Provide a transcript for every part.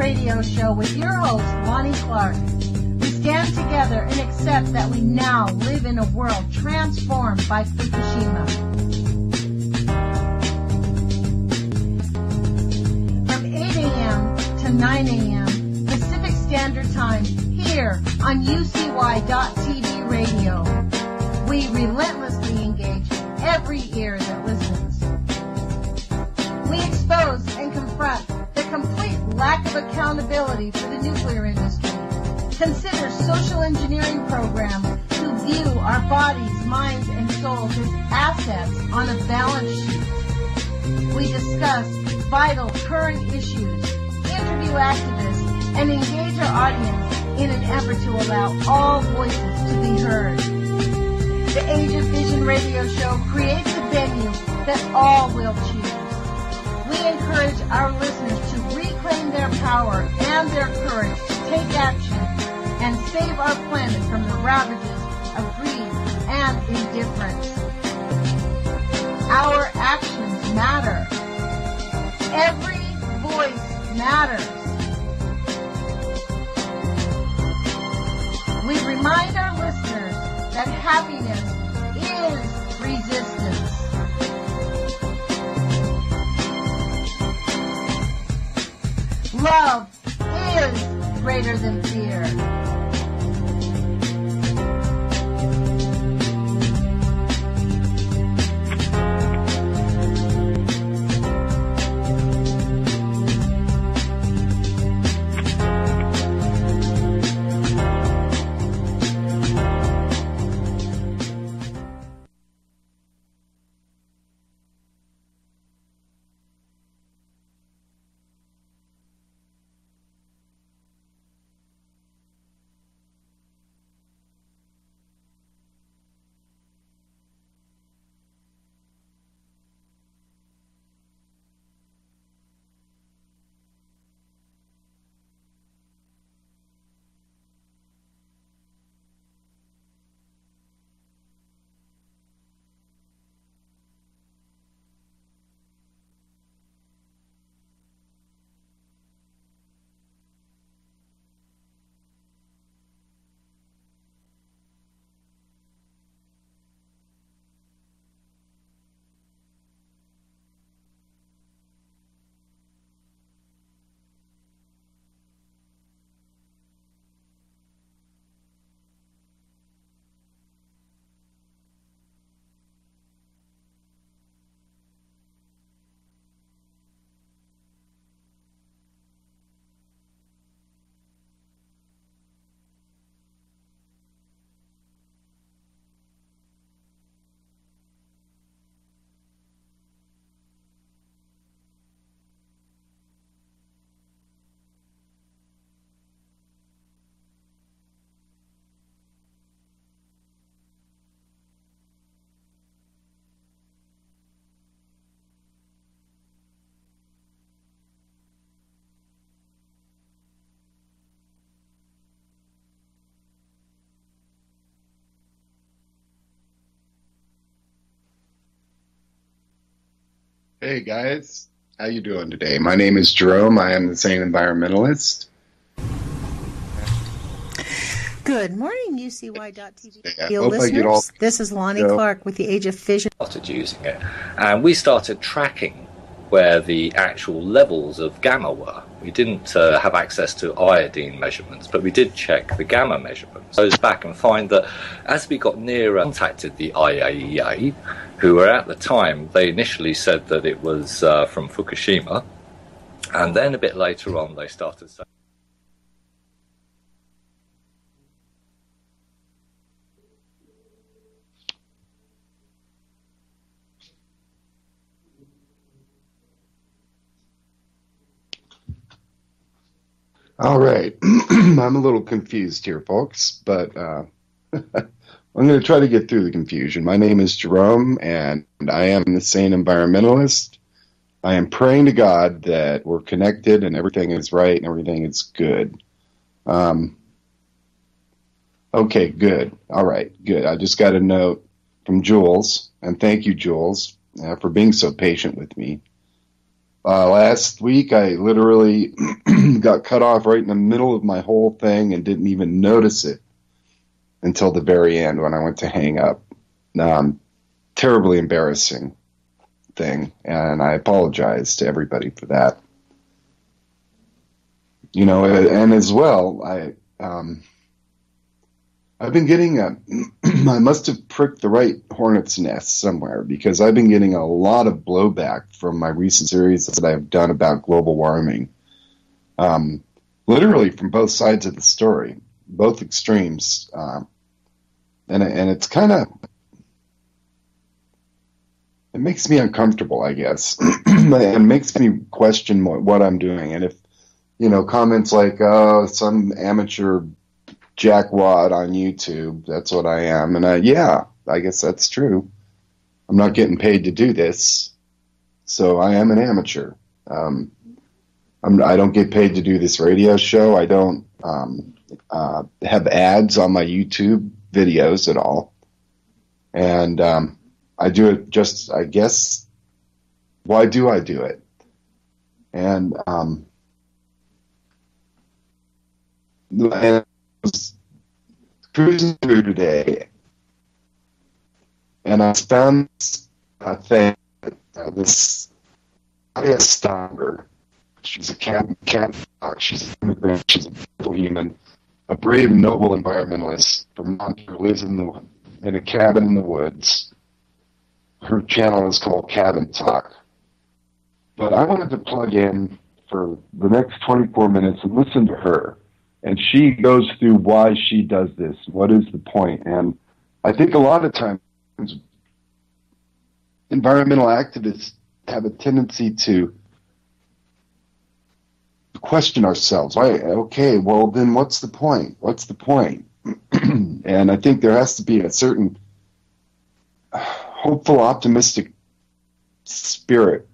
radio show with your host, Lonnie Clark. We stand together and accept that we now live in a world transformed by Fukushima. From 8 a.m. to 9 a.m. Pacific Standard Time here on UCY.TV radio. We relentlessly engage every ear that listens. We expose and confront the complete lack of accountability for the nuclear industry. Consider social engineering programs who view our bodies, minds, and souls as assets on a balance sheet. We discuss vital current issues, interview activists, and engage our audience in an effort to allow all voices to be heard. The Age of Fission radio show creates a venue that all will choose. We encourage our listeners to reclaim their power and their courage to take action and save our planet from the ravages of greed and indifference. Our actions matter. Every voice matters. We remind our listeners that happiness is resistance. Love is greater than fear. Hey guys, how you doing today? My name is Jerome. I am the Sane Environmentalist. Good morning, UCY.TV radio listeners. This is Lonnie Clark with the Age of Fission. Started using it, and we started tracking where the actual levels of gamma were. We didn't have access to iodine measurements, but we did check the gamma measurements. Goes back and find that as we got nearer, contacted the IAEA, who were at the time, they initially said that it was from Fukushima, and then a bit later on they started saying, All right. I'm a little confused here, folks, but I'm going to try to get through the confusion. My name is Jerome, and I am the Sane Environmentalist. I am praying to God that we're connected and everything is right and everything is good. Okay, good. All right, good. I just got a note from Jules, and thank you, Jules, for being so patient with me. Last week, I literally got cut off right in the middle of my whole thing and didn't even notice it until the very end when I went to hang up. Terribly embarrassing thing, and I apologize to everybody for that. You know, and as well, I've been getting I must have pricked the right hornet's nest somewhere, because I've been getting a lot of blowback from my recent series that I've done about global warming. Literally from both sides of the story, both extremes. And it's kind of, it makes me uncomfortable, I guess. It makes me question what I'm doing. And if, you know, comments like, oh, some amateur jackwad on YouTube, that's what I am. And yeah, I guess that's true. I'm not getting paid to do this, so I am an amateur. I don't get paid to do this radio show. I don't have ads on my YouTube videos at all. And I do it just, I guess, why do I do it? And I was cruising through today, and I found a thing, this Aya Stamber. She's a cat, she's an immigrant, she's a beautiful human, a brave, noble environmentalist from Vermont who lives in a cabin in the woods. Her channel is called Cabin Talk. But I wanted to plug in for the next 24 minutes and listen to her. And she goes through why she does this. What is the point? And I think a lot of times environmental activists have a tendency to question ourselves. Okay, well then what's the point? What's the point? And I think there has to be a certain hopeful, optimistic spirit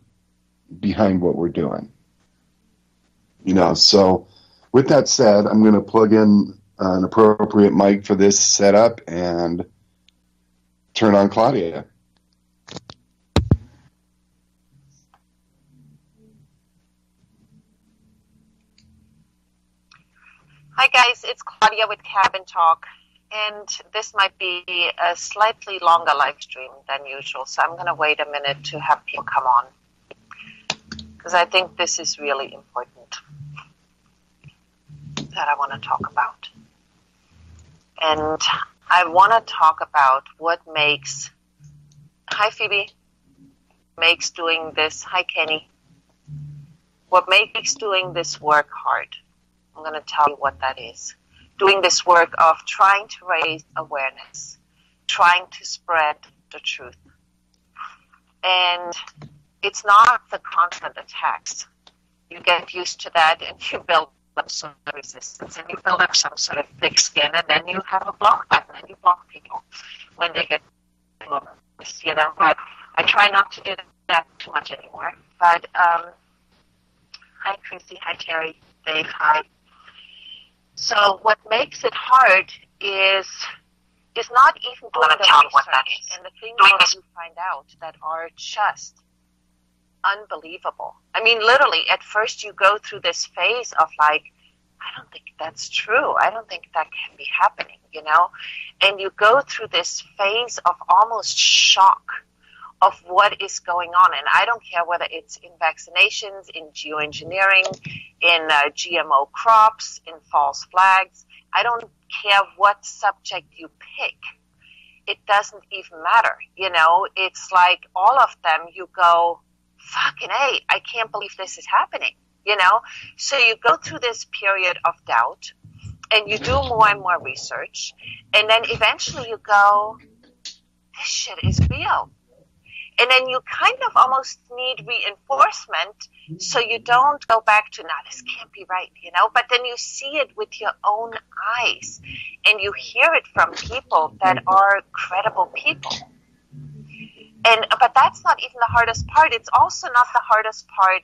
behind what we're doing. You know, so with that said, I'm going to plug in an appropriate mic for this setup and turn on Claudia. Hi guys, it's Claudia with Cabin Talk, and this might be a slightly longer live stream than usual, so I'm going to wait a minute to have people come on, because I think this is really important that I want to talk about. And I want to talk about what makes, hi Phoebe, makes doing this, hi Kenny, what makes doing this work hard. I'm going to tell you what that is. Doing this work of trying to raise awareness, trying to spread the truth. And it's not the constant attacks. You get used to that and you build up some resistance and you build up some sort of thick skin, and then you have a block button and you block people when they get over this, you know. But I try not to do that too much anymore. But hi Chrissy, hi Terry, Dave, hi. So what makes it hard is not even doing the research and the things that you find out that are just unbelievable. I mean, literally, at first you go through this phase of like, I don't think that's true. I don't think that can be happening, you know? And you go through this phase of almost shock of what is going on. And I don't care whether it's in vaccinations, in geoengineering, in GMO crops, in false flags. I don't care what subject you pick. It doesn't even matter. You know, it's like all of them, you go, fucking A, I can't believe this is happening, you know? So you go through this period of doubt and you do more and more research. And then eventually you go, this shit is real. And then you kind of almost need reinforcement so you don't go back to, nah, this can't be right, you know? But then you see it with your own eyes and you hear it from people that are credible people. But that's not even the hardest part. It's also not the hardest part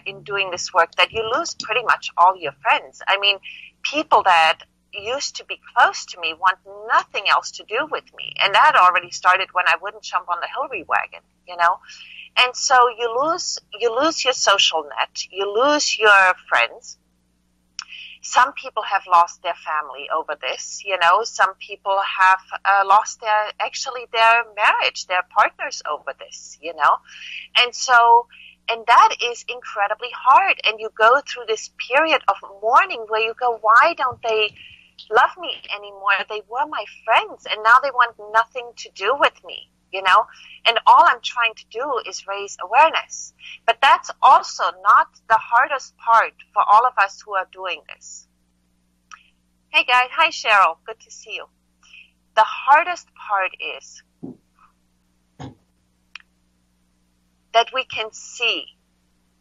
in doing this work, that you lose pretty much all your friends. I mean, people that used to be close to me want nothing else to do with me. And that already started when I wouldn't jump on the Hillary wagon, you know. And so you lose your social net, you lose your friends. Some people have lost their family over this, some people have lost their marriage, their partners over this, and that is incredibly hard. And you go through this period of mourning where you go, why don't they love me anymore? They were my friends and now they want nothing to do with me, and all I'm trying to do is raise awareness. But that's also not the hardest part for all of us who are doing this. Hey guys, hi Cheryl, good to see you. The hardest part is that we can see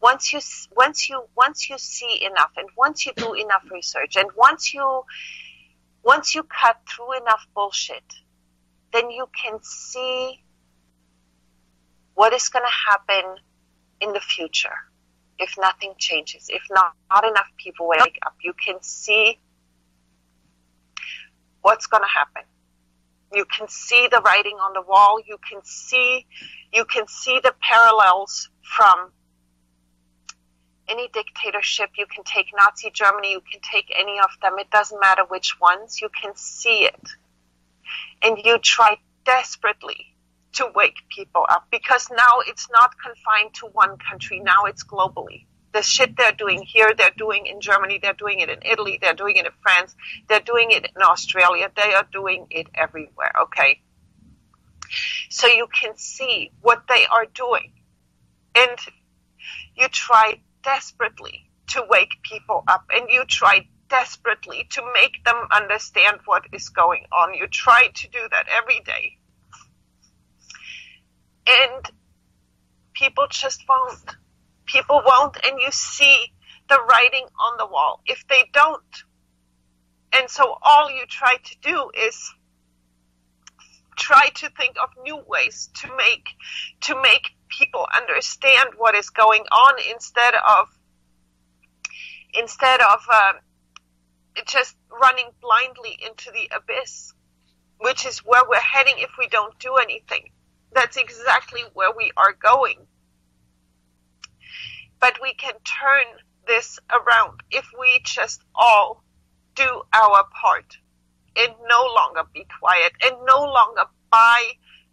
once you see enough, and once you do enough research, and once you cut through enough bullshit, then you can see what is going to happen in the future if nothing changes, if not enough people wake up. You can see what's going to happen. You can see the writing on the wall. You can see the parallels from any dictatorship. You can take Nazi Germany. You can take any of them. It doesn't matter which ones. You can see it. And you try desperately to wake people up, because now it's not confined to one country. Now it's globally. The shit they're doing here, they're doing in Germany, they're doing it in Italy, they're doing it in France, they're doing it in Australia, they are doing it everywhere, okay? So you can see what they are doing. And you try desperately to wake people up, and you try desperately to make them understand what is going on. You try to do that every day. And people just won't. People won't, and you see the writing on the wall if they don't. And so all you try to do is try to think of new ways to make people understand what is going on instead of just running blindly into the abyss, which is where we're heading if we don't do anything. That's exactly where we are going. But we can turn this around if we just all do our part and no longer be quiet and no longer buy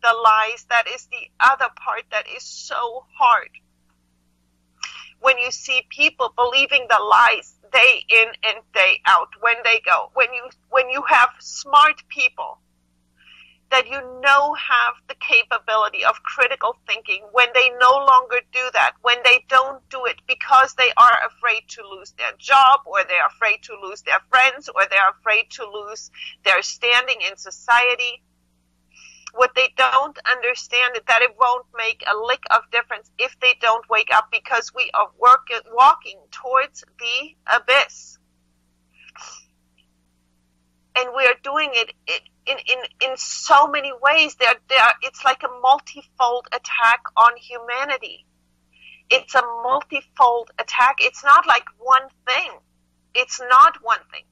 the lies. That is the other part that is so hard. When you see people believing the lies day in and day out, when they go, when you have smart people that have the capability of critical thinking, when they no longer do that, when they don't do it because they are afraid to lose their job, or they're afraid to lose their friends, or they're afraid to lose their standing in society. What they don't understand is that it won't make a lick of difference if they don't wake up, because we are walking towards the abyss. And we are doing it in so many ways. It's like a multifold attack on humanity. It's a multifold attack. It's not like one thing. It's not one thing.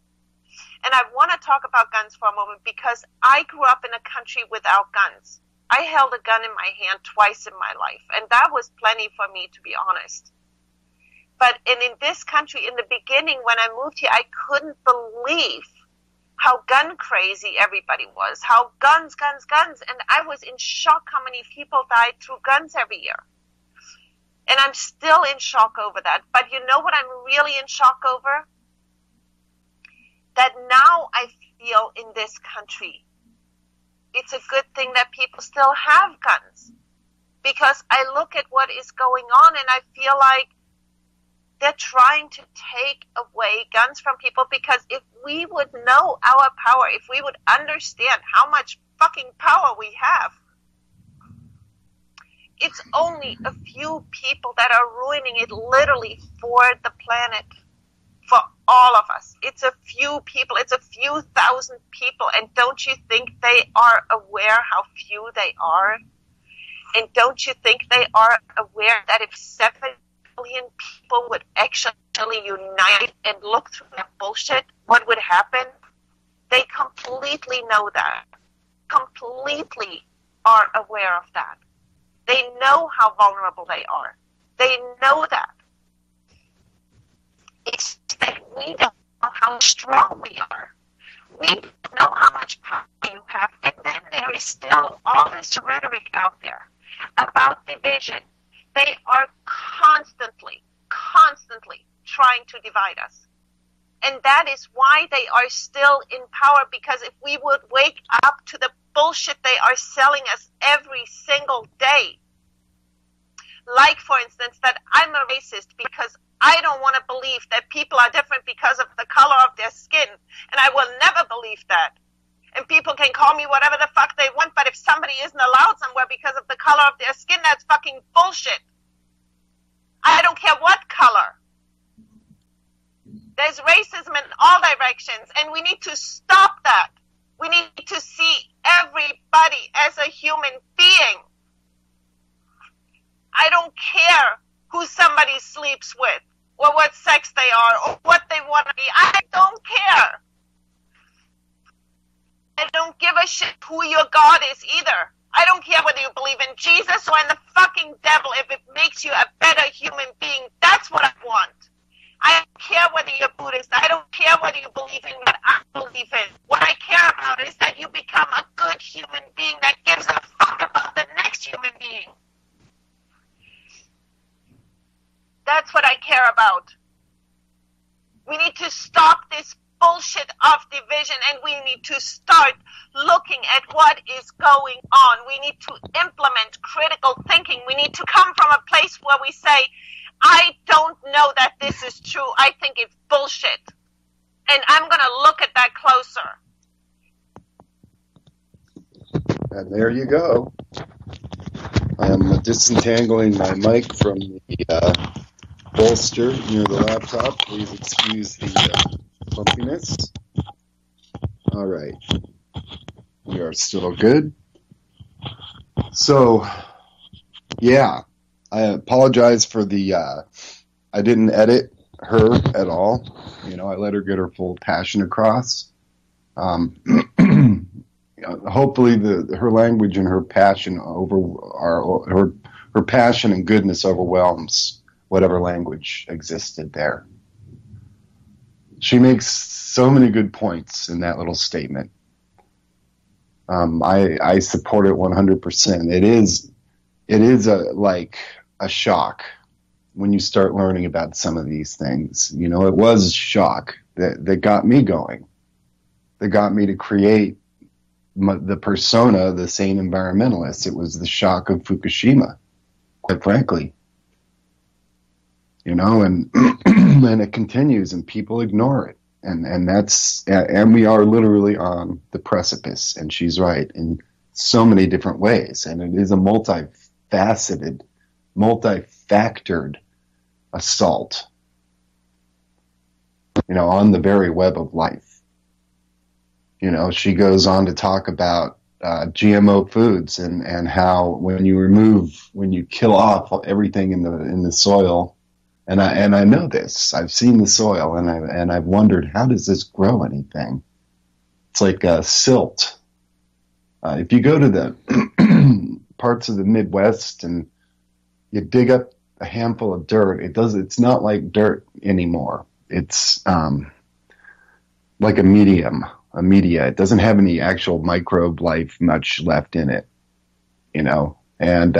And I want to talk about guns for a moment, because I grew up in a country without guns. I held a gun in my hand twice in my life, and that was plenty for me, to be honest. But in this country, in the beginning, when I moved here, I couldn't believe how gun crazy everybody was, how guns, and I was in shock how many people died through guns every year. And I'm still in shock over that. But you know what I'm really in shock over? That now I feel in this country, it's a good thing that people still have guns. Because I look at what is going on and I feel like they're trying to take away guns from people, because if we would know our power, if we would understand how much fucking power we have, it's only a few people that are ruining it literally for the planet, for all of us. It's a few people, it's a few thousand people, and don't you think they are aware how few they are? And don't you think they are aware that if 7 million people would actually unite and look through that bullshit, what would happen? They completely know that. Completely are aware of that. They know how vulnerable they are. They know that. It's that we don't know how strong we are. We don't know how much power you have. And then there is still all this rhetoric out there about division. They are constantly trying to divide us. And that is why they are still in power, because if we would wake up to the bullshit they are selling us every single day, like, for instance, that I'm a racist because I don't want to believe that people are different because of the color of their skin, and I will never believe that. And people can call me whatever the fuck they want, but if somebody isn't allowed somewhere because of the color of their skin, that's fucking bullshit. I don't care what color. There's racism in all directions, and we need to stop that. We need to see everybody as a human being. I don't care who somebody sleeps with, or what sex they are, or what they want to be. I don't care. I don't give a shit who your God is either. I don't care whether you believe in Jesus or in the fucking devil. If it makes you a better human being, that's what I want. I don't care whether you're Buddhist. I don't care whether you believe in what I believe in. What I care about is that you become a good human being that gives a fuck about the next human being. That's what I care about. We need to stop this bullshit of division, and we need to start looking at what is going on. We need to implement critical thinking. We need to come from a place where we say, I don't know that this is true. I think it's bullshit. And I'm going to look at that closer. And there you go. I'm disentangling my mic from the bolster near the laptop. Please excuse the bumpiness. All right. We are still good. So, yeah. I apologize for the, I didn't edit her at all. You know, I let her get her full passion across. Hopefully her language and her passion her passion and goodness overwhelms whatever language existed there. She makes so many good points in that little statement. I support it 100%. It is a shock when you start learning about some of these things. You know, it was shock that got me going. That got me to create the persona, the Sane Environmentalist. It was the shock of Fukushima, quite frankly. You know, and and it continues, and people ignore it, and we are literally on the precipice. And she's right in so many different ways, and it is a multifactored assault, you know, on the very web of life. You know, she goes on to talk about GMO foods and how when you kill off everything in the soil, and I know this. I've seen the soil, and I've wondered, how does this grow anything? It's like silt. If you go to the parts of the Midwest and you dig up a handful of dirt, it's not like dirt anymore. It's like a media. It doesn't have any actual microbe life much left in it, you know. And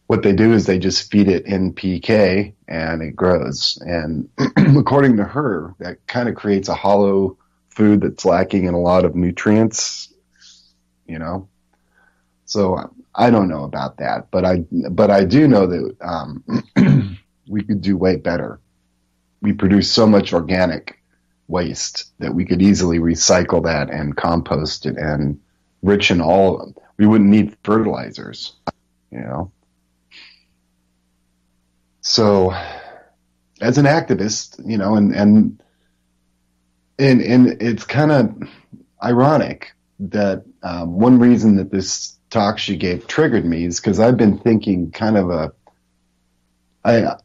what they do is they just feed it NPK and it grows. And according to her, that kind of creates a hollow food that's lacking in a lot of nutrients, you know. So I don't know about that, but I do know that we could do way better. We produce so much organic waste that we could easily recycle that and compost it and rich in all of them. We wouldn't need fertilizers, you know. So, as an activist, you know, and it's kind of ironic that one reason that this talk she gave triggered me is because I've been thinking I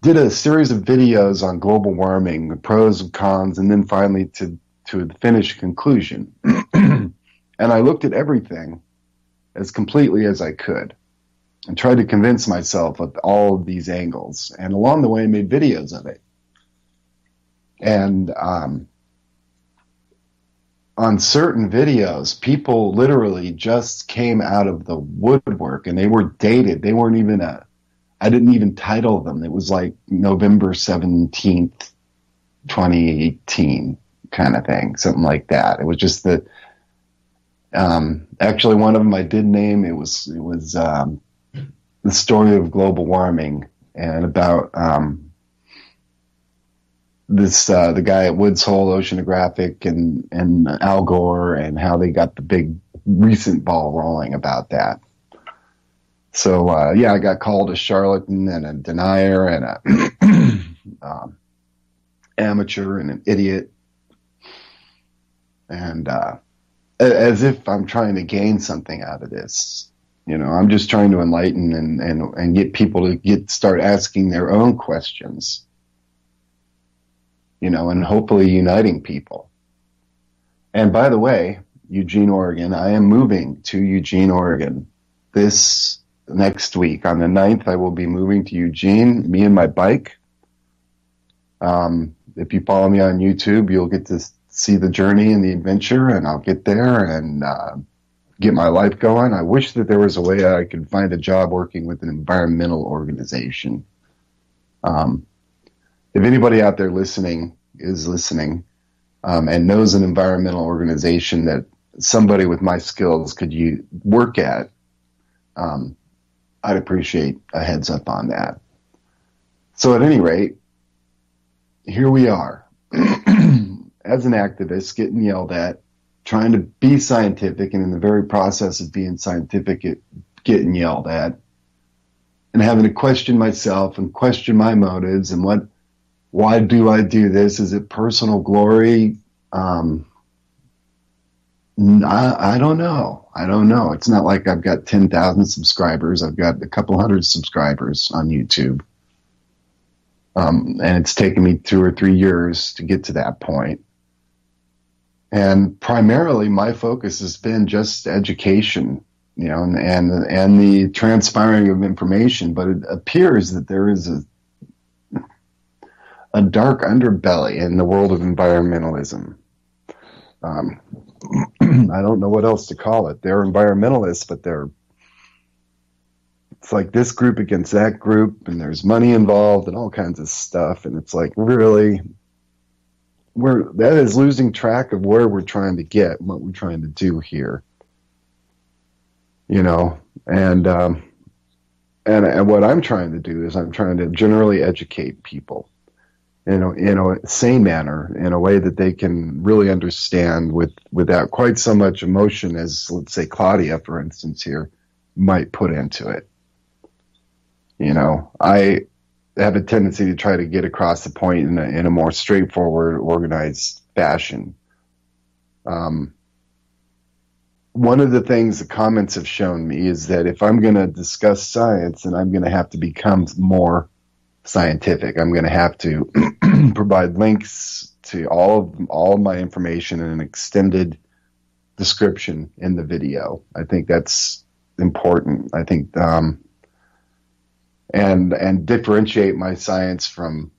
did a series of videos on global warming, the pros and cons, and then finally to the finished conclusion. And I looked at everything as completely as I could. and tried to convince myself of all of these angles. And along the way, made videos of it. And on certain videos, people literally just came out of the woodwork, and they were dated. They weren't even I didn't even title them. It was like November 17th, 2018 kind of thing, something like that. It was just the, actually one of them I did name, it was the story of global warming, and about, the guy at Woods Hole Oceanographic and Al Gore, and how they got the big recent ball rolling about that. So, yeah, I got called a charlatan and a denier and a amateur and an idiot. And as if I'm trying to gain something out of this. You know, I'm just trying to enlighten and get people to start asking their own questions. You know, and hopefully uniting people. And by the way, Eugene, Oregon, I am moving to Eugene, Oregon this next week. On the 9th, I will be moving to Eugene, me and my bike. If you follow me on YouTube, you'll get to see the journey and the adventure, and I'll get there and get my life going. I wish that there was a way I could find a job working with an environmental organization. If anybody out there is listening, and knows an environmental organization that somebody with my skills could work at, I'd appreciate a heads up on that. So at any rate, here we are. As an activist, getting yelled at, trying to be scientific, and in the very process of being scientific, getting yelled at, and having to question myself and question my motives and why do I do this? Is it personal glory? I don't know. It's not like I've got 10,000 subscribers. I've got a couple hundred subscribers on YouTube. And it's taken me 2 or 3 years to get to that point. And primarily my focus has been just education, you know, and the transpiring of information. But it appears that there is a dark underbelly in the world of environmentalism. I don't know what else to call it. They're environmentalists, but it's like this group against that group, and there's money involved and all kinds of stuff. And it's like, really, that is losing track of where we're trying to get, what we're trying to do here. You know, and what I'm trying to do is I'm trying to generally educate people in a sane manner, in a way that they can really understand without quite so much emotion as, let's say, Claudia, for instance, here, might put into it. You know, I have a tendency to try to get across the point in a more straightforward, organized fashion. One of the things the comments have shown me is that if I'm going to discuss science, then I'm going to have to become more scientific. I'm going to have to provide links to all of my information in an extended description in the video. I think that's important. I think and differentiate my science from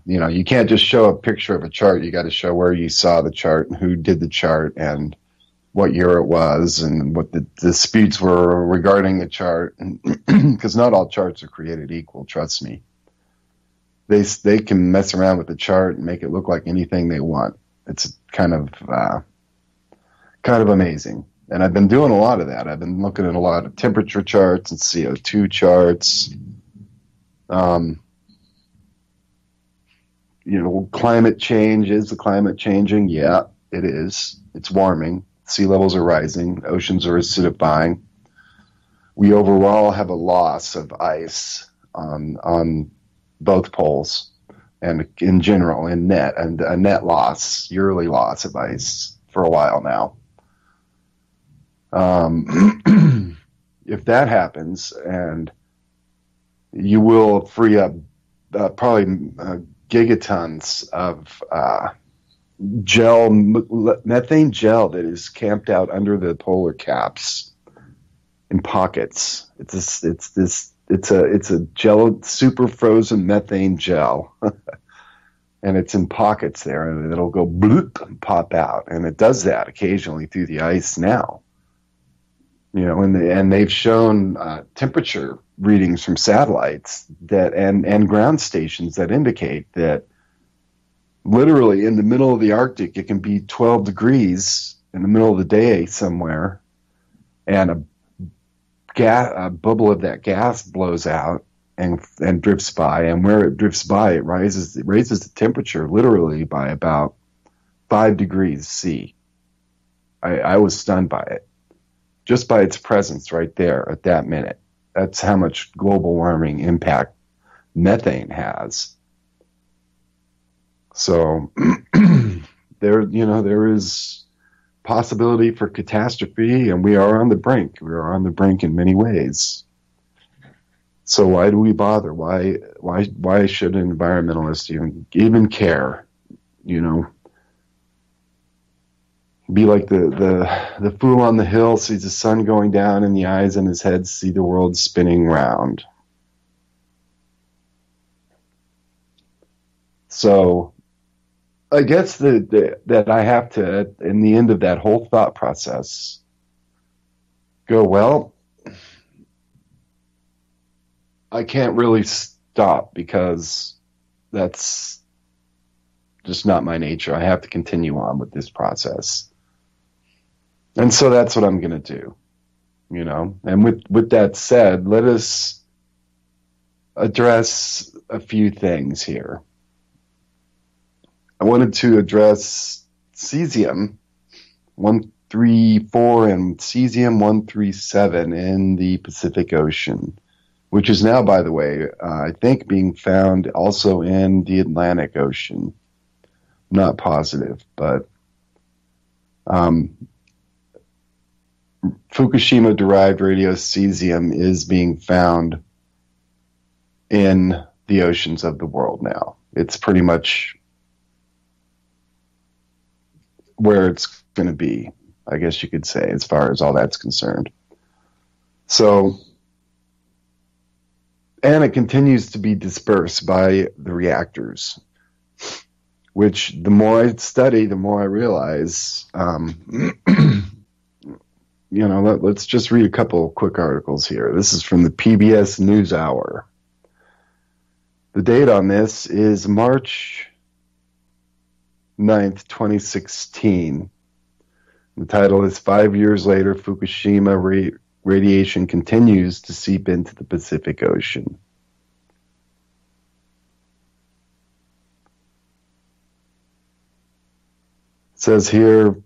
you know, you can't just show a picture of a chart. You got to show where you saw the chart, and who did the chart, and what year it was, and what the disputes were regarding the chart. Because not all charts are created equal, trust me. They can mess around with the chart and make it look like anything they want. It's kind of amazing. And I've been doing a lot of that. I've been looking at a lot of temperature charts and CO2 charts. You know, climate change. Is the climate changing? Yeah, it is. It's warming. Sea levels are rising. Oceans are acidifying. We overall have a loss of ice on both poles, and in general, and a net loss, yearly loss of ice for a while now. If that happens, and you will free up probably gigatons of methane gel that is camped out under the polar caps. in pockets. It's a gel, super frozen methane gel, and it's in pockets there, and it'll go bloop and pop out, and it does that occasionally through the ice now. And they've shown temperature readings from satellites and ground stations that indicate that literally in the middle of the Arctic, it can be 12 degrees in the middle of the day somewhere, and a bubble of that gas blows out and drifts by, and where it drifts by, it raises the temperature literally by about 5 degrees C. I was stunned by it, just by its presence right there at that minute. That's how much global warming impact methane has. So there is possibility for catastrophe, and we are on the brink. We are on the brink in many ways. So why do we bother? Why should an environmentalist even care? Be like the fool on the hill sees the sun going down, and the eyes in his head see the world spinning round. So I guess that I have to, in the end of that whole thought process, go, well, I can't really stop because that's just not my nature. I have to continue on with this process. And so that's what I'm going to do, And with that said, let us address a few things here. I wanted to address cesium-134 and cesium-137 in the Pacific Ocean, which is now, by the way, I think being found also in the Atlantic Ocean. Not positive, but Fukushima-derived radiocesium is being found in the oceans of the world now. It's pretty much where it's going to be, I guess you could say, as far as all that's concerned. So, and it continues to be dispersed by the reactors, which the more I study, the more I realize, let's just read a couple quick articles here. This is from the PBS NewsHour. The date on this is March 9th, 2016. The title is 5 years later, Fukushima radiation continues to seep into the Pacific Ocean. It says here,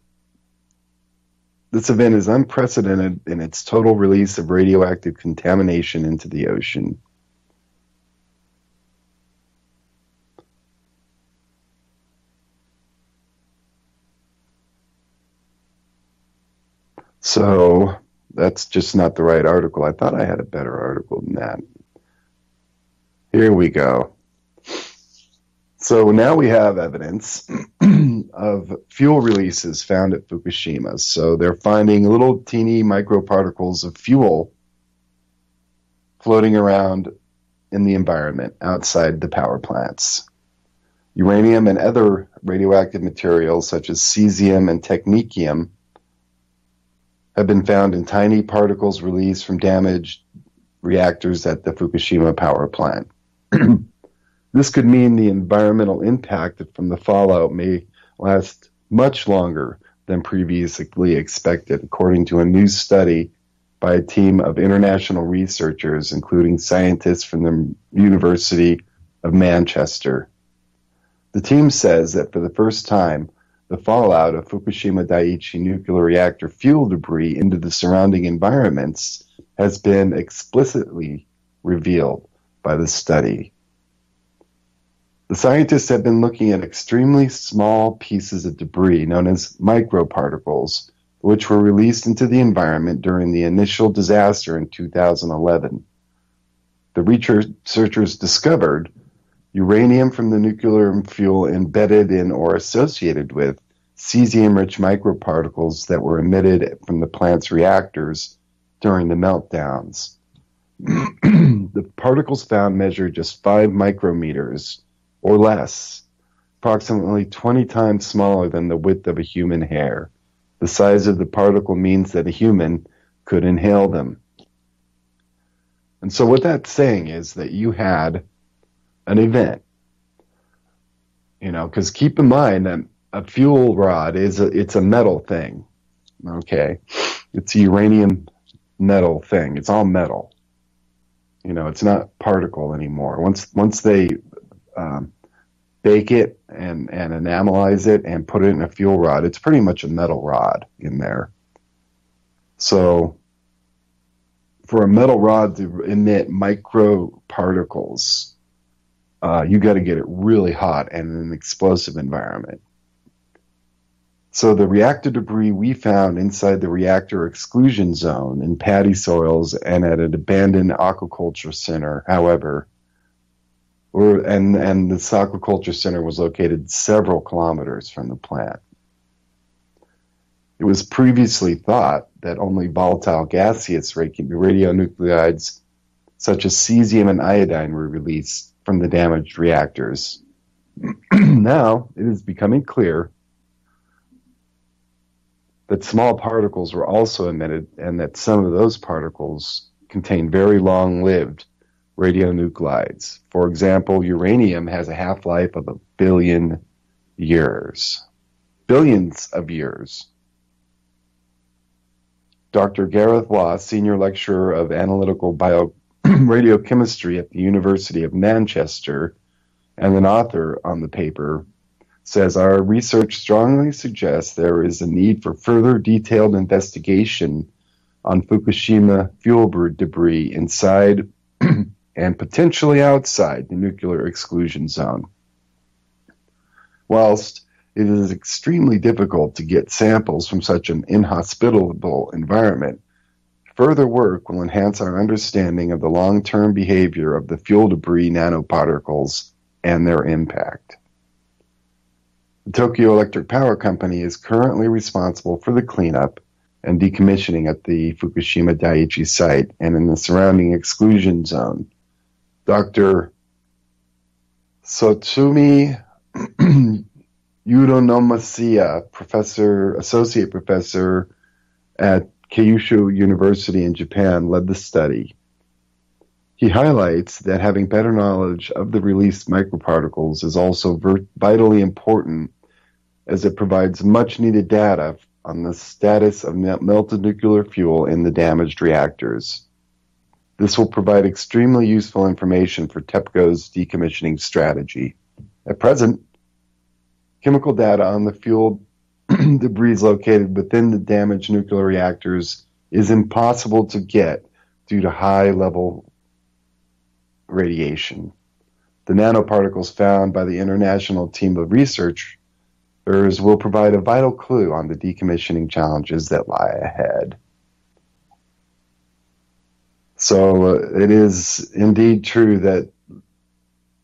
this event is unprecedented in its total release of radioactive contamination into the ocean. So that's just not the right article. I thought I had a better article than that. Here we go. So now we have evidence of fuel releases found at Fukushima. So they're finding little teeny microparticles of fuel floating around in the environment outside the power plants. Uranium and other radioactive materials such as cesium and technetium have been found in tiny particles released from damaged reactors at the Fukushima power plant. This could mean the environmental impact from the fallout may last much longer than previously expected, according to a new study by a team of international researchers, including scientists from the University of Manchester. The team says that for the first time, the fallout of Fukushima Daiichi nuclear reactor fuel debris into the surrounding environments has been explicitly revealed by the study. The scientists have been looking at extremely small pieces of debris known as microparticles, which were released into the environment during the initial disaster in 2011. The researchers discovered uranium from the nuclear fuel embedded in or associated with cesium-rich microparticles that were emitted from the plant's reactors during the meltdowns. The particles found measured just 5 micrometers or less, approximately 20 times smaller than the width of a human hair. The size of the particle means that a human could inhale them. And so what that's saying is that you had an event. You know, because keep in mind that a fuel rod it's a metal thing. Okay? It's a uranium metal thing. It's all metal. You know, it's not particle anymore. Once they bake it and enamelize it and put it in a fuel rod, it's pretty much a metal rod in there. So for a metal rod to emit microparticles, you got to get it really hot and in an explosive environment. So the reactor debris we found inside the reactor exclusion zone in paddy soils and at an abandoned aquaculture center, however, and this aquaculture center was located several kilometers from the plant. It was previously thought that only volatile gaseous radionuclides such as cesium and iodine were released from the damaged reactors. Now it is becoming clear that small particles were also emitted and that some of those particles contain very long-lived radionuclides. For example, uranium has a half-life of 1 billion years. Billions of years. Dr. Gareth Law, senior lecturer of analytical radiochemistry at the University of Manchester and an author on the paper, says our research strongly suggests there is a need for further detailed investigation on Fukushima fuel debris inside and potentially outside the nuclear exclusion zone. Whilst it is extremely difficult to get samples from such an inhospitable environment, further work will enhance our understanding of the long-term behavior of the fuel debris nanoparticles and their impact. The Tokyo Electric Power Company is currently responsible for the cleanup and decommissioning at the Fukushima Daiichi site and in the surrounding exclusion zone. Dr. Sotsumi Yudonomasiya, associate professor at Kyushu University in Japan, led the study. He highlights that having better knowledge of the released microparticles is also vitally important, as it provides much-needed data on the status of melted nuclear fuel in the damaged reactors. This will provide extremely useful information for TEPCO's decommissioning strategy. At present, chemical data on the fuel debris located within the damaged nuclear reactors is impossible to get due to high-level radiation. The nanoparticles found by the international team of researchers will provide a vital clue on the decommissioning challenges that lie ahead. So it is indeed true that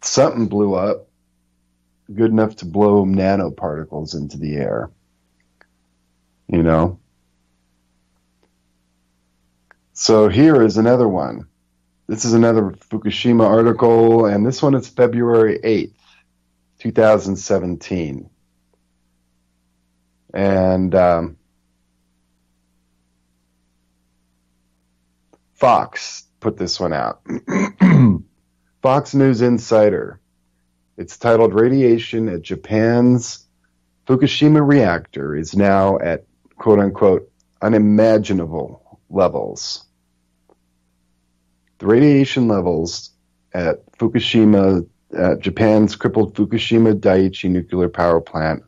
something blew up good enough to blow nanoparticles into the air. You know? So here is another one. This is another Fukushima article, and this one is February 8th, 2017. And Fox put this one out. Fox News Insider. It's titled, Radiation at Japan's Fukushima Reactor is now at, quote-unquote, unimaginable levels. The radiation levels at Fukushima, Japan's crippled Fukushima Daiichi nuclear power plant,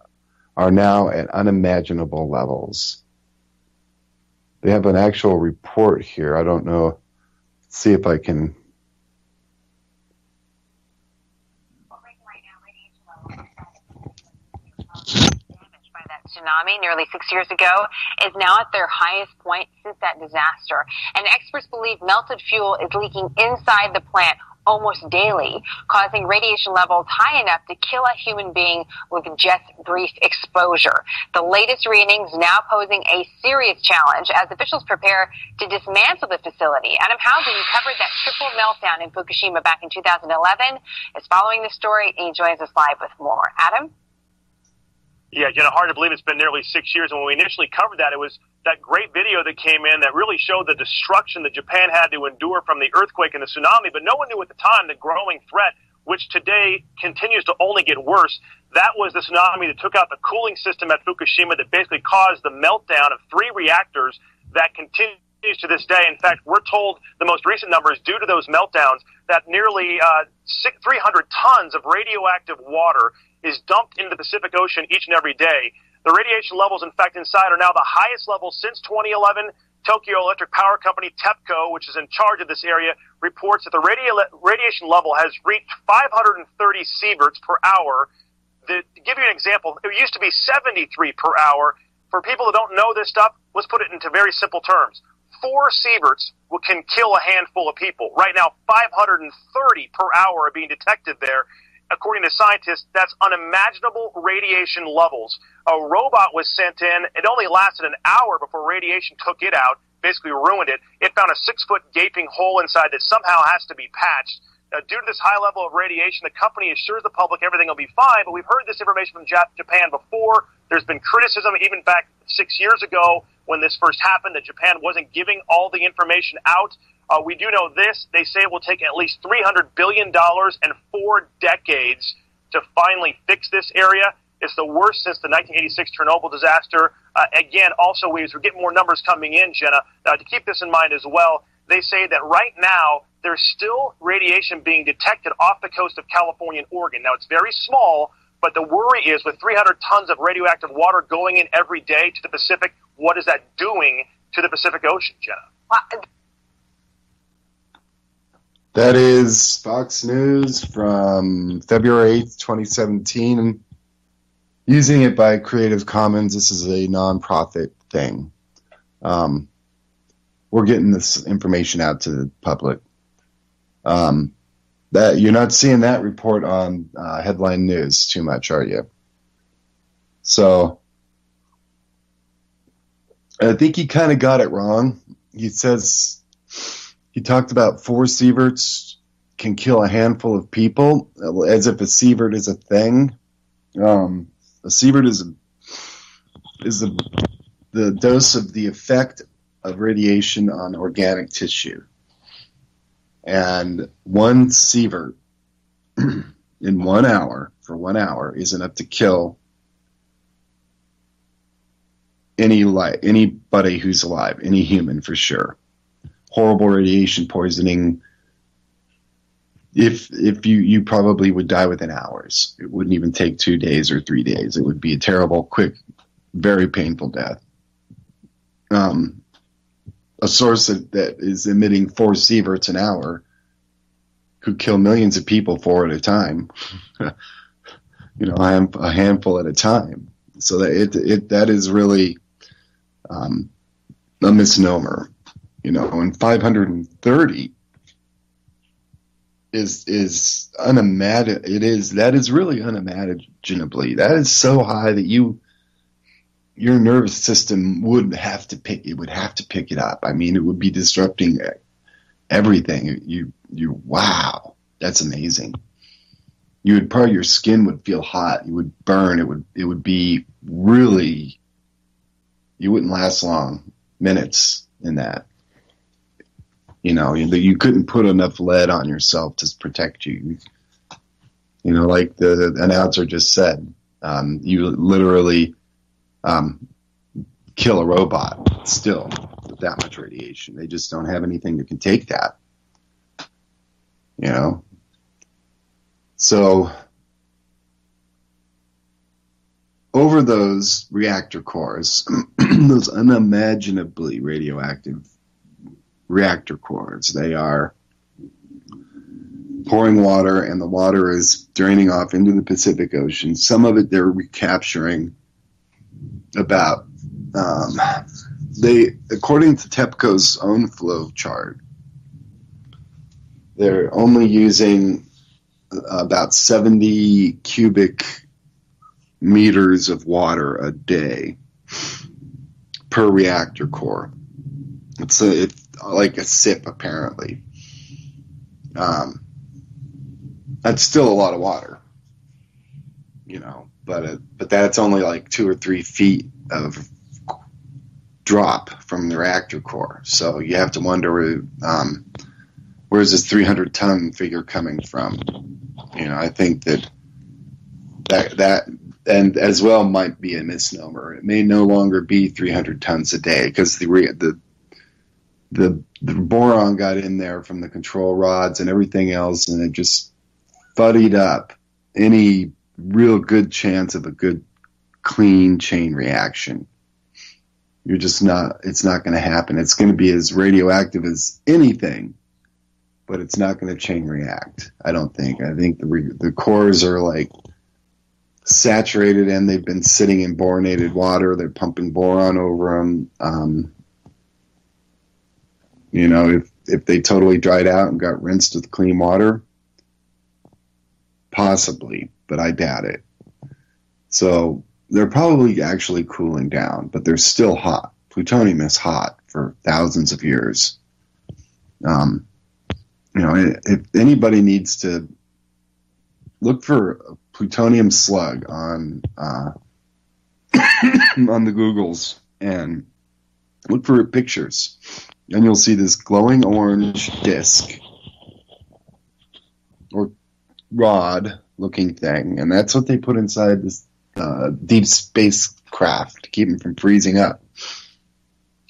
are now at unimaginable levels. They have an actual report here. I don't know. Let's see if I can. Damaged by that tsunami nearly 6 years ago is now at their highest point since that disaster. And experts believe melted fuel is leaking inside the plant almost daily, causing radiation levels high enough to kill a human being with just brief exposure. The latest readings now posing a serious challenge as officials prepare to dismantle the facility. Adam Housen, who covered that triple meltdown in Fukushima back in 2011, is following the story, and he joins us live with more. Adam? Yeah, Jenna, hard to believe it's been nearly 6 years. And when we initially covered that, it was that great video that came in that really showed the destruction that Japan had to endure from the earthquake and the tsunami. But no one knew at the time the growing threat, which today continues to only get worse. That was the tsunami that took out the cooling system at Fukushima that basically caused the meltdown of 3 reactors that continues to this day. In fact, we're told the most recent numbers due to those meltdowns that nearly 300 tons of radioactive water is dumped into the Pacific Ocean each and every day. The radiation levels, in fact, inside are now the highest levels since 2011. Tokyo Electric Power Company, TEPCO, which is in charge of this area, reports that the radiation level has reached 530 sieverts per hour. To give you an example, it used to be 73 per hour. For people that don't know this stuff, let's put it into very simple terms. 4 sieverts can kill a handful of people. Right now, 530 per hour are being detected there. According to scientists, that's unimaginable radiation levels. A robot was sent in. It only lasted an hour before radiation took it out, basically ruined it. It found a 6-foot gaping hole inside that somehow has to be patched. Due to this high level of radiation, the company assures the public everything will be fine, but we've heard this information from Japan before. There's been criticism even back 6 years ago when this first happened that Japan wasn't giving all the information out. We do know this. They say it will take at least $300 billion and 4 decades to finally fix this area. It's the worst since the 1986 Chernobyl disaster. Again, also, we're getting more numbers coming in, Jenna. To keep this in mind as well, they say that right now there's still radiation being detected off the coast of California and Oregon. Now, it's very small, but the worry is with 300 tons of radioactive water going in every day to the Pacific, what is that doing to the Pacific Ocean, Jenna? That is Fox News from February 8th, 2017. Using it by Creative Commons. This is a non-profit thing. We're getting this information out to the public. That you're not seeing that report on headline news too much, are you? So I think he kind of got it wrong. He says he talked about 4 sieverts can kill a handful of people, as if a sievert is a thing. A sievert is the dose of the effect of radiation on organic tissue. And 1 sievert in 1 hour, for 1 hour, is enough to kill anybody who's alive, any human for sure. Horrible radiation poisoning. If you probably would die within hours. It wouldn't even take 2 days or 3 days. It would be a terrible, quick, very painful death. A source that is emitting 4 sieverts an hour could kill millions of people 4 at a time. A handful at a time. So that is really a misnomer. And 530 is unimaginable. That is really unimaginably. That is so high that your nervous system would have to pick it up. I mean, it would be disrupting everything. Wow, that's amazing. Your skin would feel hot. You would burn. It would be really, you wouldn't last long, minutes in that. You couldn't put enough lead on yourself to protect you. Like the announcer just said, you literally kill a robot still with that much radiation. They just don't have anything that can take that. So over those reactor cores, those unimaginably radioactive reactor cores, they are pouring water, and the water is draining off into the Pacific Ocean. Some of it they're recapturing. According to TEPCO's own flow chart, they're only using about 70 cubic meters of water a day per reactor core. It's like a sip, apparently. That's still a lot of water, but that's only like 2 or 3 feet of drop from the reactor core. So you have to wonder where's this 300-ton figure coming from? I think that and as well might be a misnomer. It may no longer be 300 tons a day because the boron got in there from the control rods and everything else, and it just fuddied up any real good chance of a good clean chain reaction. It's not going to happen. It's going to be as radioactive as anything, but it's not going to chain react. I don't think. I think the cores are like saturated, and they've been sitting in boronated water. They're pumping boron over them. If they totally dried out and got rinsed with clean water, possibly, but I doubt it. So they're probably actually cooling down, but they're still hot. Plutonium is hot for thousands of years. If anybody needs to look for a plutonium slug on on the Googles and look for pictures, and you'll see this glowing orange disc or rod-looking thing, and that's what they put inside this deep space craft to keep them from freezing up.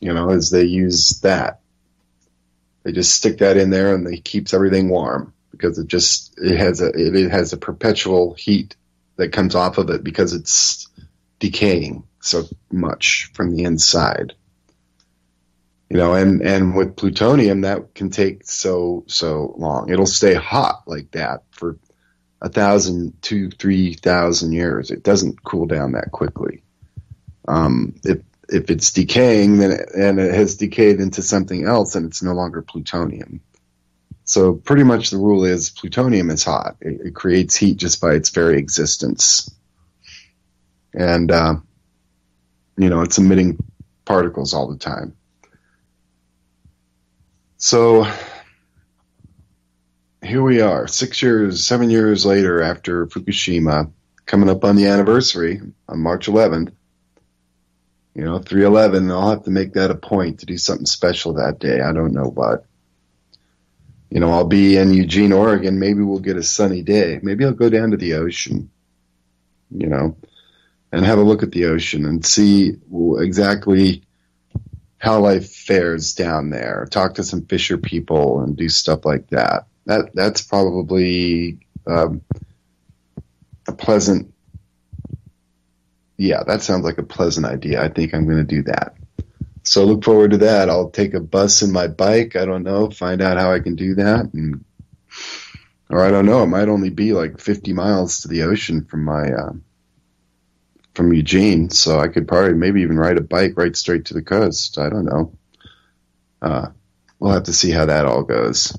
As they use that, they just stick that in there, and it keeps everything warm because it has a perpetual heat that comes off of it because it's decaying so much from the inside. And with plutonium, that can take so long. It'll stay hot like that for 1,000 to 3,000 years. It doesn't cool down that quickly. If it's decaying, and it has decayed into something else, then it's no longer plutonium. So pretty much the rule is plutonium is hot. It creates heat just by its very existence. And, it's emitting particles all the time. So here we are, 7 years later after Fukushima, coming up on the anniversary on March 11th. 3/11, I'll have to make that a point to do something special that day. I don't know what. I'll be in Eugene, Oregon. Maybe we'll get a sunny day. Maybe I'll go down to the ocean, and have a look at the ocean and see exactly how life fares down there. Talk to some fisher people and do stuff like that. That's probably a pleasant. Yeah, that sounds like a pleasant idea. I think I'm going to do that. So look forward to that. I'll take a bus and my bike. I don't know. Find out how I can do that. Or I don't know. It might only be like 50 miles to the ocean from from Eugene. So I could probably maybe even ride a bike right straight to the coast. I don't know. We'll have to see how that all goes.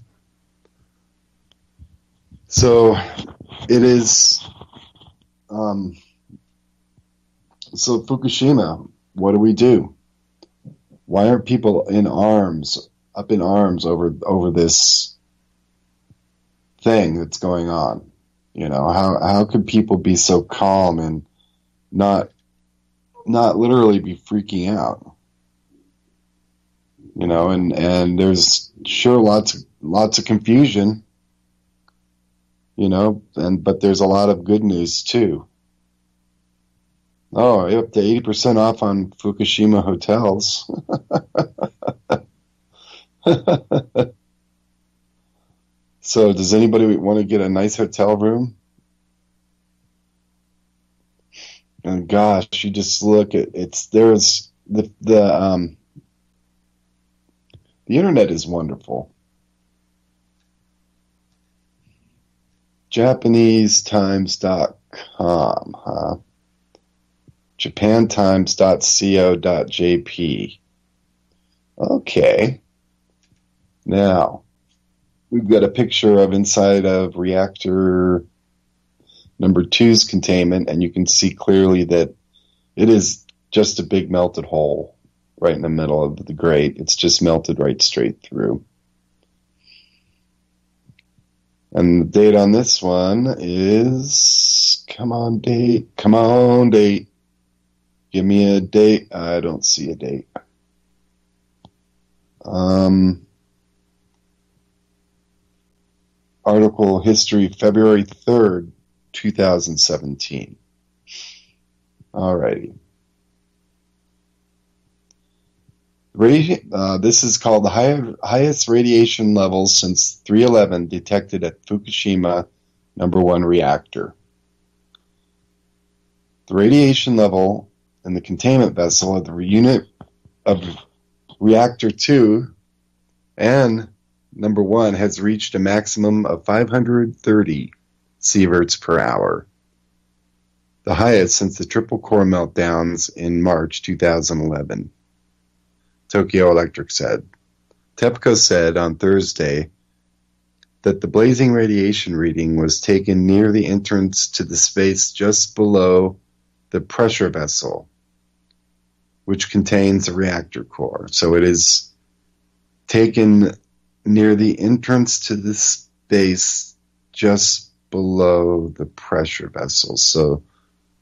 So it is... So Fukushima, what do we do? Why aren't people up in arms over this thing that's going on? How could people be so calm and not literally be freaking out? And there's sure lots of confusion, but there's a lot of good news too. Oh, up to 80% off on Fukushima hotels. So does anybody want to get a nice hotel room? And gosh, you just look at there's the internet is wonderful. JapaneseTimes.com, huh? JapanTimes.co.jp. Okay. Now, we've got a picture of inside of reactor number 2's containment, and you can see clearly that it is just a big melted hole right in the middle of the grate. It's just melted right straight through. And the date on this one is, come on date, give me a date. I don't see a date. Article history, February 3rd, 2017. Alrighty. This is called the highest radiation levels since 311 detected at Fukushima number 1 reactor. The radiation level in the containment vessel of the unit of reactor 2 and number 1 has reached a maximum of 530 sieverts per hour, the highest since the triple core meltdowns in March 2011. Tokyo Electric said. TEPCO said on Thursday that the blazing radiation reading was taken near the entrance to the space just below the pressure vessel, which contains the reactor core. So it is taken near the entrance to the space just below the pressure vessel. So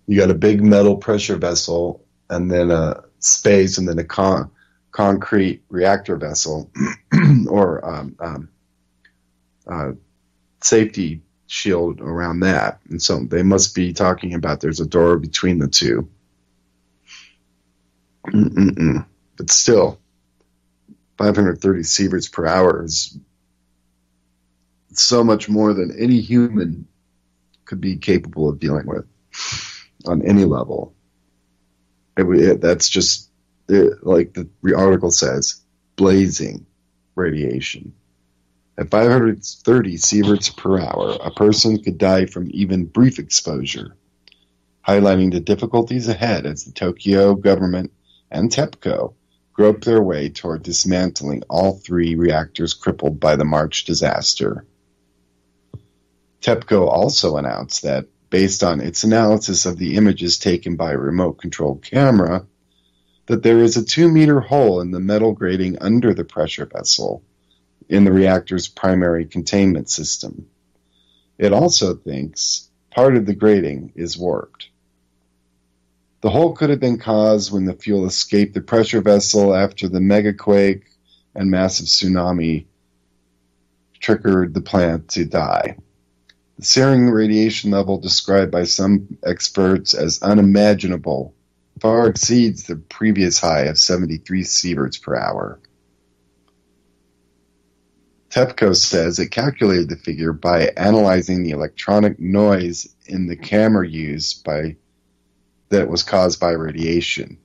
you got a big metal pressure vessel and then a space and then a concrete reactor vessel or safety shield around that. And so they must be talking about there's a door between the two. But still, 530 sieverts per hour is so much more than any human could be capable of dealing with on any level. That's just, like the article says, blazing radiation. At 530 sieverts per hour, a person could die from even brief exposure, highlighting the difficulties ahead as the Tokyo government and TEPCO grope their way toward dismantling all 3 reactors crippled by the March disaster. TEPCO also announced that, based on its analysis of the images taken by a remote-controlled camera, that there is a 2-meter hole in the metal grating under the pressure vessel in the reactor's primary containment system. It also thinks part of the grating is warped. The hole could have been caused when the fuel escaped the pressure vessel after the megaquake and massive tsunami triggered the plant to die. The searing radiation level, described by some experts as unimaginable, far exceeds the previous high of 73 sieverts per hour. TEPCO says it calculated the figure by analyzing the electronic noise in the camera used that was caused by radiation.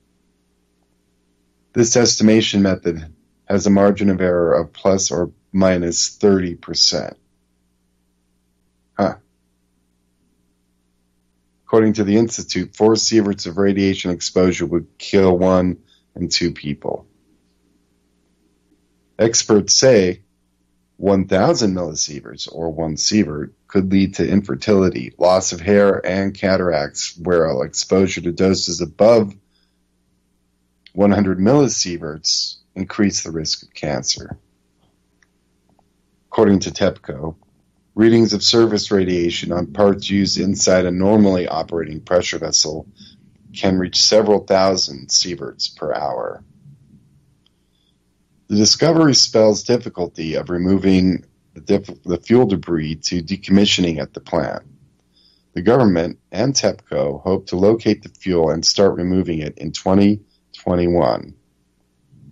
This estimation method has a margin of error of plus or minus 30%. According to the Institute, 4 sieverts of radiation exposure would kill 1 and 2 people. Experts say 1,000 millisieverts, or 1 sievert, could lead to infertility, loss of hair, and cataracts, whereas exposure to doses above 100 millisieverts increase the risk of cancer. According to TEPCO, readings of surface radiation on parts used inside a normally operating pressure vessel can reach several thousand sieverts per hour. The discovery spells difficulty of removing the fuel debris to decommissioning at the plant. The government and TEPCO hope to locate the fuel and start removing it in 2021.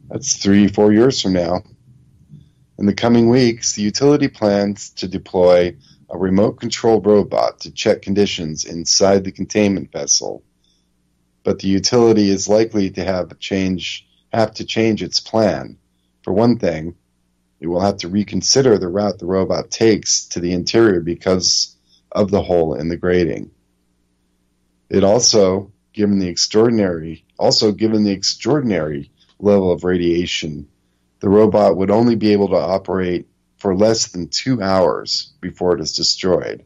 That's 3-4 years from now. In the coming weeks, the utility plans to deploy a remote-controlled robot to check conditions inside the containment vessel, but the utility is likely to have to change its plan. For one thing, it will have to reconsider the route the robot takes to the interior because of the hole in the grating. It also, given the extraordinary level of radiation, the robot would only be able to operate for less than 2 hours before it is destroyed.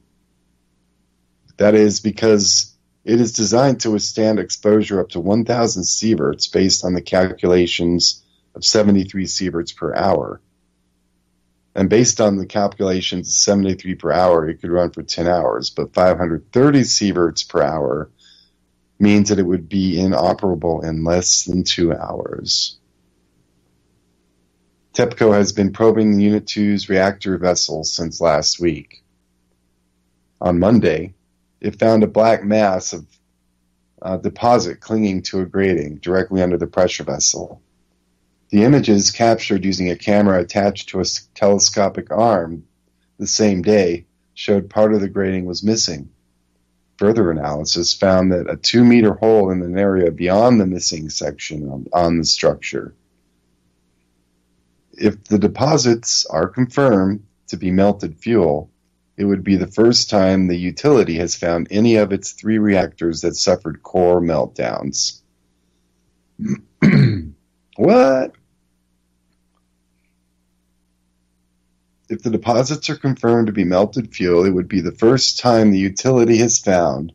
That is because it is designed to withstand exposure up to 1,000 sieverts based on the calculations of 73 sieverts per hour. And based on the calculations of 73 per hour, it could run for 10 hours. But 530 sieverts per hour means that it would be inoperable in less than 2 hours. TEPCO has been probing Unit 2's reactor vessels since last week. On Monday, it found a black mass of deposit clinging to a grating directly under the pressure vessel. The images captured using a camera attached to a telescopic arm the same day showed part of the grating was missing. Further analysis found that a 2-meter hole in an area beyond the missing section on the structure. If the deposits are confirmed to be melted fuel, it would be the first time the utility has found any of its 3 reactors that suffered core meltdowns. What? If the deposits are confirmed to be melted fuel, it would be the first time the utility has found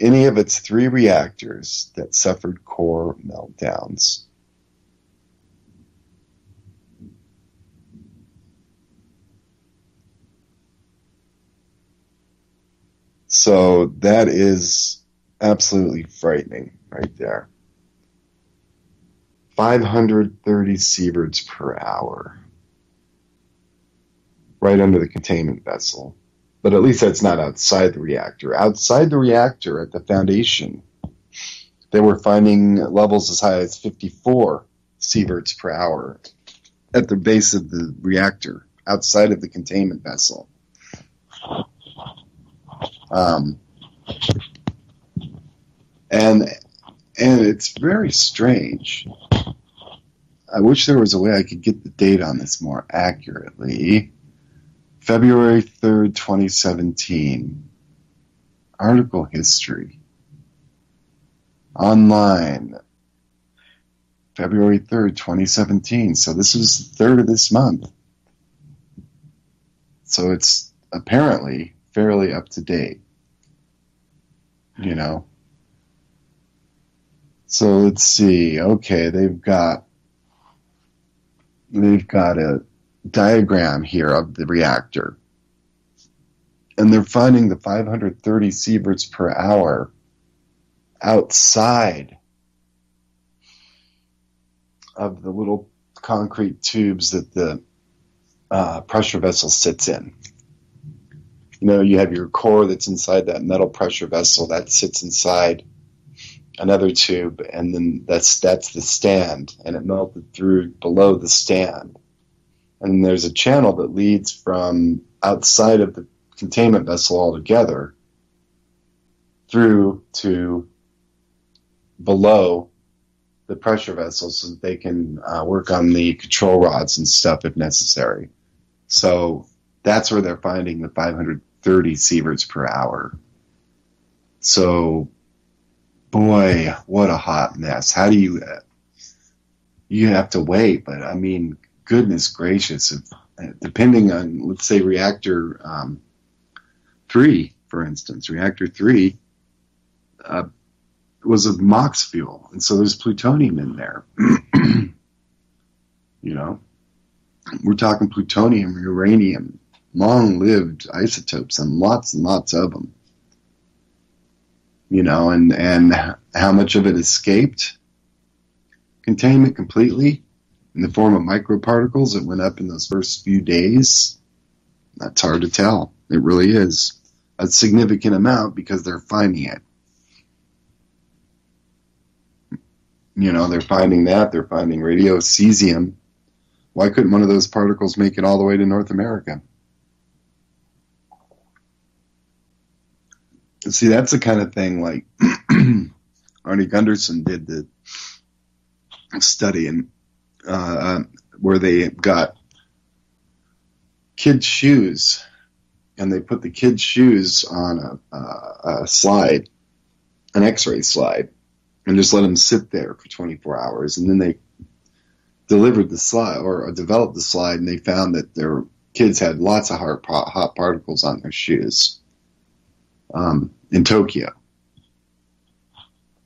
any of its 3 reactors that suffered core meltdowns. So that is absolutely frightening right there. 530 sieverts per hour. Right under the containment vessel. But at least that's not outside the reactor. Outside the reactor at the foundation, they were finding levels as high as 54 sieverts per hour at the base of the reactor, outside of the containment vessel. And it's very strange. I wish there was a way I could get the date on this more accurately. February 3rd, 2017. Article history. Online. February 3rd, 2017. So this is the 3rd of this month. So it's apparently fairly up to date. You know. So let's see. Okay, they've got a diagram here of the reactor. And they're finding the 530 sieverts per hour outside of the little concrete tubes that the pressure vessel sits in. You know, you have your core that's inside that metal pressure vessel that sits inside another tube, and then that's the stand, and it melted through below the stand. And there's a channel that leads from outside of the containment vessel altogether through to below the pressure vessel so that they can work on the control rods and stuff if necessary. So that's where they're finding the 530 sieverts per hour. So, boy, what a hot mess. How do you have to wait, but I mean, goodness gracious, depending on, let's say, reactor 3, for instance, reactor 3 was a MOX fuel, and so there's plutonium in there. You know, we're talking plutonium, uranium, long-lived isotopes, and lots of them. You know, and how much of it escaped containment completely in the form of microparticles that went up in those first few days? That's hard to tell. It really is a significant amount because they're finding it. You know, they're finding that. They're finding radiocesium. Why couldn't one of those particles make it all the way to North America? See, that's the kind of thing like Arnie Gunderson did the study and where they got kids' shoes, and they put the kids' shoes on a slide, an X-ray slide, and just let them sit there for 24 hours, and then they delivered the slide or developed the slide, and they found that their kids had lots of hot particles on their shoes in Tokyo.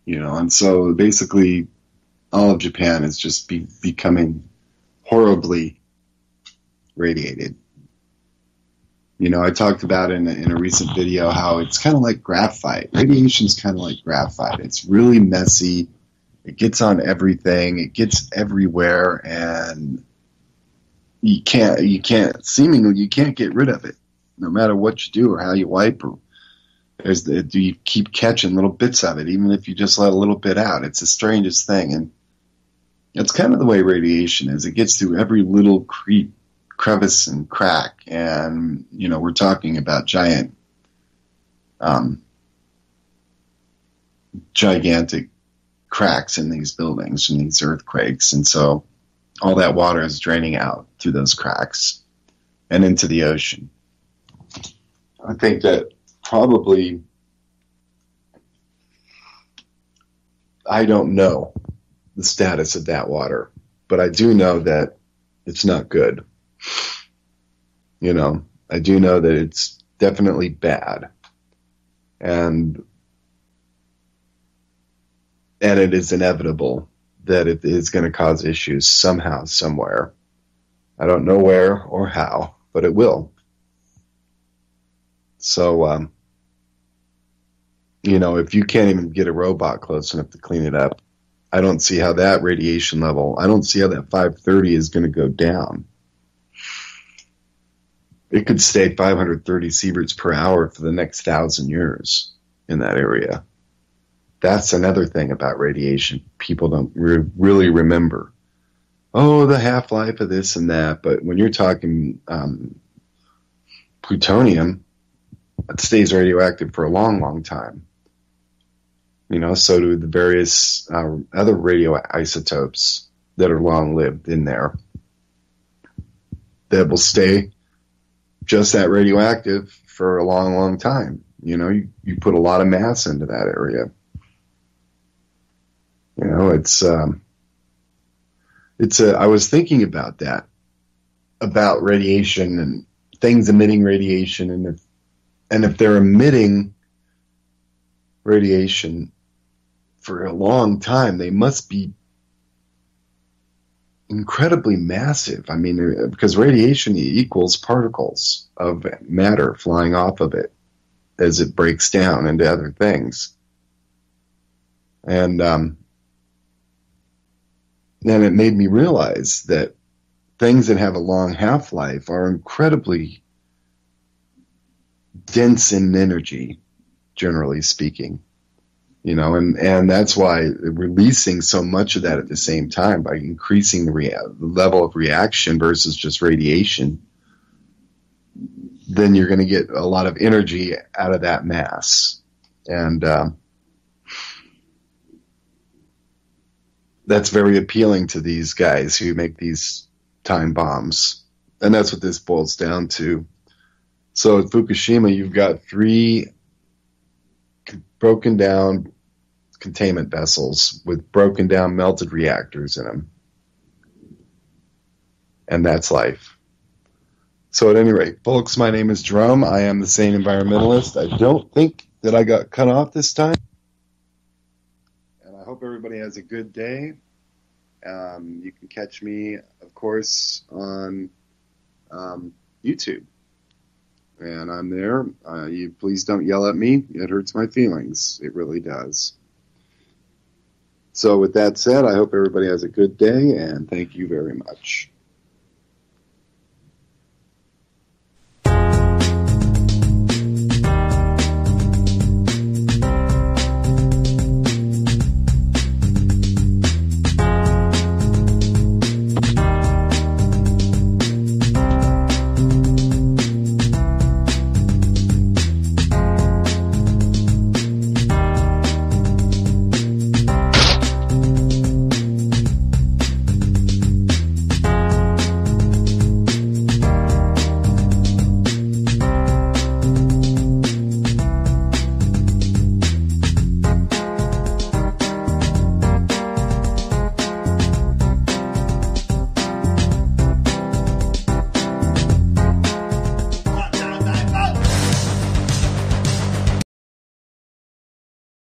And so basically all of Japan is just becoming horribly radiated. I talked about in a recent video how it's kind of like graphite. Radiation's kind of like graphite. It's really messy. It gets on everything. It gets everywhere, and you can't get rid of it, no matter what you do or how you wipe or you keep catching little bits of it, even if you just let a little bit out. It's the strangest thing, and it's kind of the way radiation is. It gets through every little crevice and crack, and we're talking about gigantic cracks in these buildings and these earthquakes, and so all that water is draining out through those cracks and into the ocean. I think that probably, I don't know the status of that water, but I do know that it's not good. I do know that it's definitely bad. And it is inevitable that it is going to cause issues somehow, somewhere. I don't know where or how, but it will. So, if you can't even get a robot close enough to clean it up, I don't see how that radiation level, I don't see how that 530 is going to go down. It could stay 530 sieverts per hour for the next 1,000 years in that area. That's another thing about radiation people don't really remember. Oh, the half-life of this and that, but when you're talking plutonium, it stays radioactive for a long, long time. So do the various other radioisotopes that are long-lived in there that will stay just that radioactive for a long, long time. You put a lot of mass into that area. I was thinking about that, about radiation and things emitting radiation, and if they're emitting radiation for a long time, they must be incredibly massive. I mean, because radiation equals particles of matter flying off of it as it breaks down into other things. And then it made me realize that things that have a long half-life are incredibly dense in energy, generally speaking. And that's why releasing so much of that at the same time by increasing the level of reaction versus just radiation, then you're going to get a lot of energy out of that mass. And that's very appealing to these guys who make these time bombs. And that's what this boils down to. So at Fukushima, you've got 3 broken down containment vessels with broken down melted reactors in them. And that's life. So at any rate, folks, my name is Jerome. I am the Sane Environmentalist. I don't think that I got cut off this time. And I hope everybody has a good day. You can catch me, of course, on YouTube. And I'm there. You please don't yell at me. It hurts my feelings. It really does. So with that said, I hope everybody has a good day, and thank you very much.